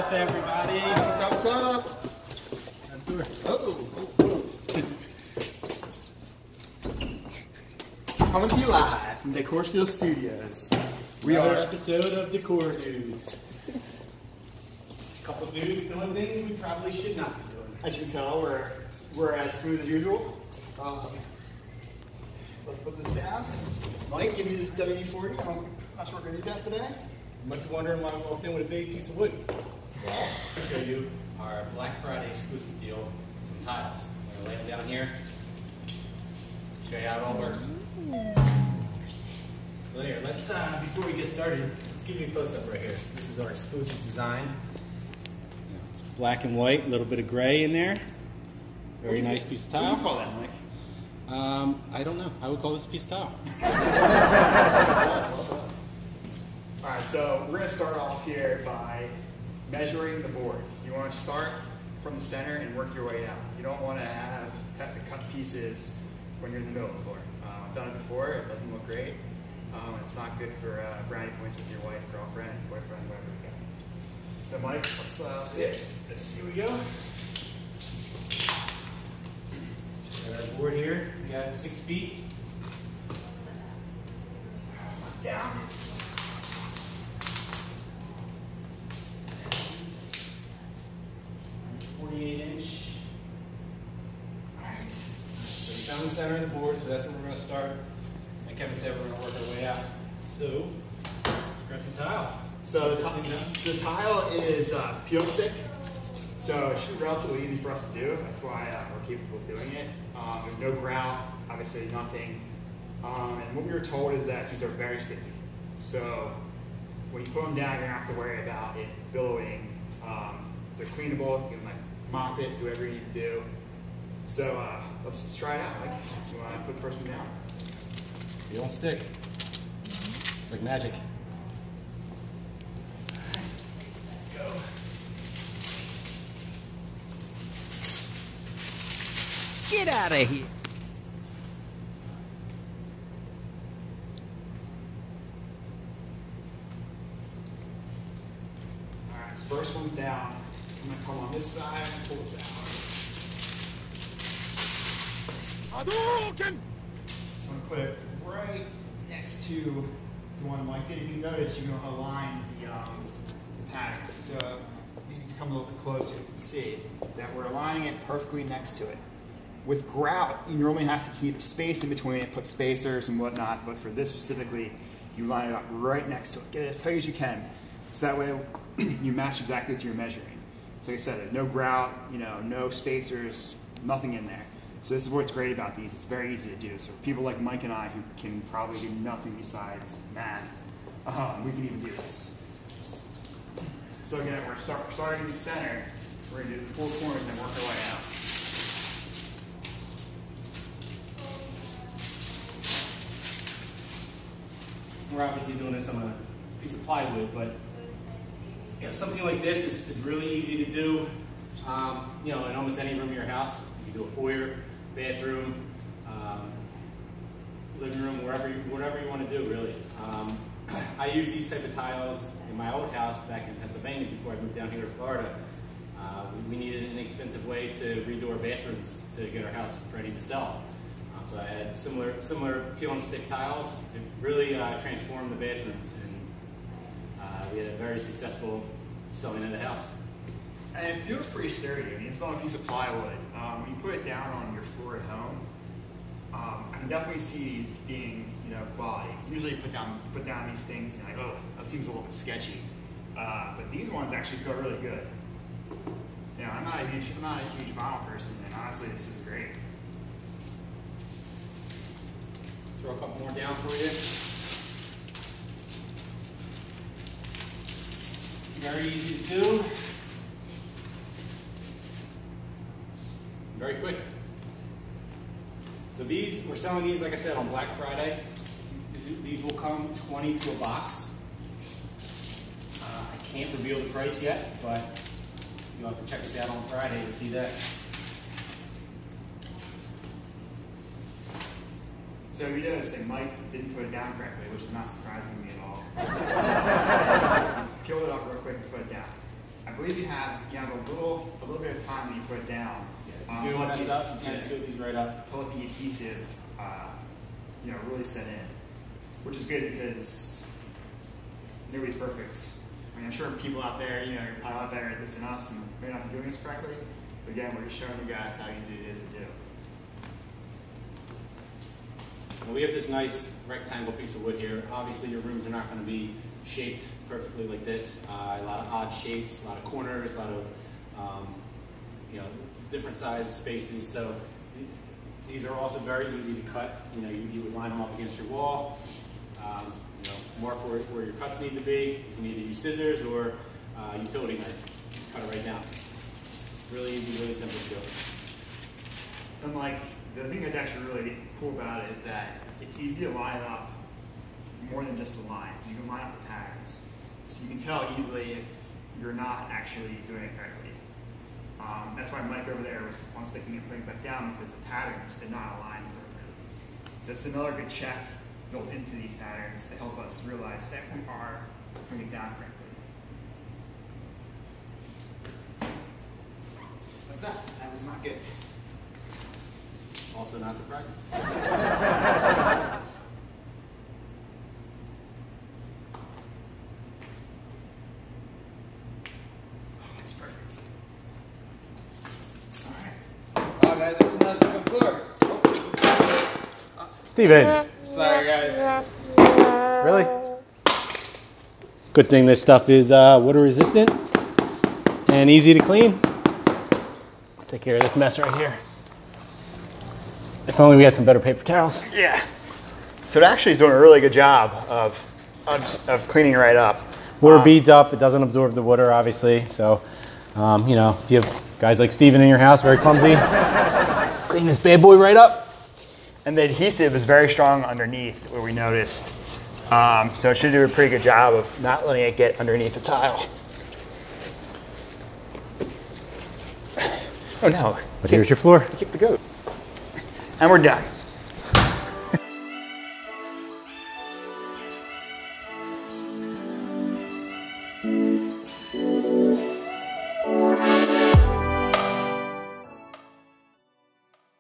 up, everybody? What's up? Coming to you live from Decor Steals Studios. We are episode of Decor Dudes. A couple dudes doing things we probably should not be doing. As you can tell, we're as smooth as usual. Let's put this down. Mike, give me this W40. I'm not sure we're going to need that today. You might be wondering why I walked in with a big piece of wood. Well, I'll show you our Black Friday exclusive deal, some tiles. I'm going to lay them down here, show you how it all works. So here, let's, before we get started, let's give you a close-up right here. This is our exclusive design. It's black and white, a little bit of gray in there. Very nice piece of tile. What would you call that, Mike? I don't know. I would call this a piece of tile. Alright, so we're going to start off here by measuring the board. You want to start from the center and work your way out. You don't want to have to cut pieces when you're in the middle of the floor. I've done it before. It doesn't look great. It's not good for brownie points with your wife, girlfriend, boyfriend, whatever you got. So Mike, let's see it. Let's see where we go. Got our board here. We got 6 feet. Down. 48-inch. Alright. So we found the center of the board, so that's where we're going to start. Like Kevin said, we're going to work our way out. So, grab the tile. So the tile is peel stick. So it should be relatively easy for us to do. That's why we're capable of doing it. There's no grout, obviously nothing. And what we were told is that these are very sticky. So when you put them down, you're gonna have to worry about it billowing. They're cleanable. You can like mop it, do whatever you need to do. So let's just try it out. Like, you want to put the first one down? They don't stick. It's like magic. All right, let's go. Get out of here. All right, so first one's down. I'm gonna come on this side and pull this out. So I'm gonna put it right next to the one Mike did. If you notice, you're gonna align the pattern. So maybe if you come a little bit closer, you can see that we're aligning it perfectly next to it. With grout, you normally have to keep space in between it, put spacers and whatnot, but for this specifically, you line it up right next to it. Get it as tight as you can, so that way you match exactly to your measuring. So like I said, there's no grout, no spacers, nothing in there. So this is what's great about these. It's very easy to do. So for people like Mike and I who can probably do nothing besides math, we can even do this. So again, we're starting in the center. We're going to do the 4 corners and work our way out. We're obviously doing this on a piece of plywood, but something like this is really easy to do. In almost any room in your house. You can do a foyer, bathroom, living room, whatever you want to do, really. I use these type of tiles in my old house back in Pennsylvania before I moved down here to Florida. We needed an inexpensive way to redo our bathrooms to get our house ready to sell. So I had similar peel and stick tiles. It really transformed the bathrooms, and we had a very successful selling of the house. And it feels pretty sturdy. I mean, it's not a piece of plywood. When you put it down on your floor at home, I can definitely see these being, quality. Usually you put down these things and you're like, oh, that seems a little bit sketchy. But these ones actually feel really good. I'm not a huge vinyl person, and honestly, this is great. Throw a couple more down for you. Very easy to do. Very quick. So we're selling these, like I said, on Black Friday. These will come 20 to a box. I can't reveal the price yet, but you'll have to check us out on Friday to see that. So you notice that Mike didn't put it down correctly, which is not surprising to me at all. Peeled it off real quick and put it down. I believe you have a little bit of time when you put it down. Yeah, if you do want this up, you can scoop these right up. To let the adhesive, really set in, which is good because nobody's perfect. I mean, I'm sure people out there, you're probably a lot better at this than us, and maybe not doing this correctly. But again, we're just showing you guys how easy it is to do. Well, we have this nice rectangle piece of wood here. Obviously, your rooms are not going to be shaped perfectly like this. A lot of odd shapes, a lot of corners, a lot of different size spaces. So these are also very easy to cut. You would line them up against your wall. Mark where your cuts need to be. You can either use scissors or a utility knife. Just cut it right down. Really easy, really simple to do. And the thing that's actually really cool about it is that it's easy to line up more than just the lines. You can line up the patterns. So you can tell easily if you're not actually doing it correctly. That's why Mike over there was on sticking it and putting it back down, because the patterns did not align perfectly. So it's another good check built into these patterns to help us realize that we are putting it down correctly. Like that was not good. Also not surprising. That's perfect. Oh, guys, this is a nice looking floor. Stevens. Sorry, guys. Really? Good thing this stuff is water resistant and easy to clean. Let's take care of this mess right here. If only we had some better paper towels. Yeah. So it actually is doing a really good job of cleaning it right up. Water beads up, it doesn't absorb the water, obviously. So, if you have guys like Steven in your house, very clumsy, clean this bad boy right up. And the adhesive is very strong underneath, where we noticed. So it should do a pretty good job of not letting it get underneath the tile. Oh no. But here's your floor. Kick the goat. And we're done.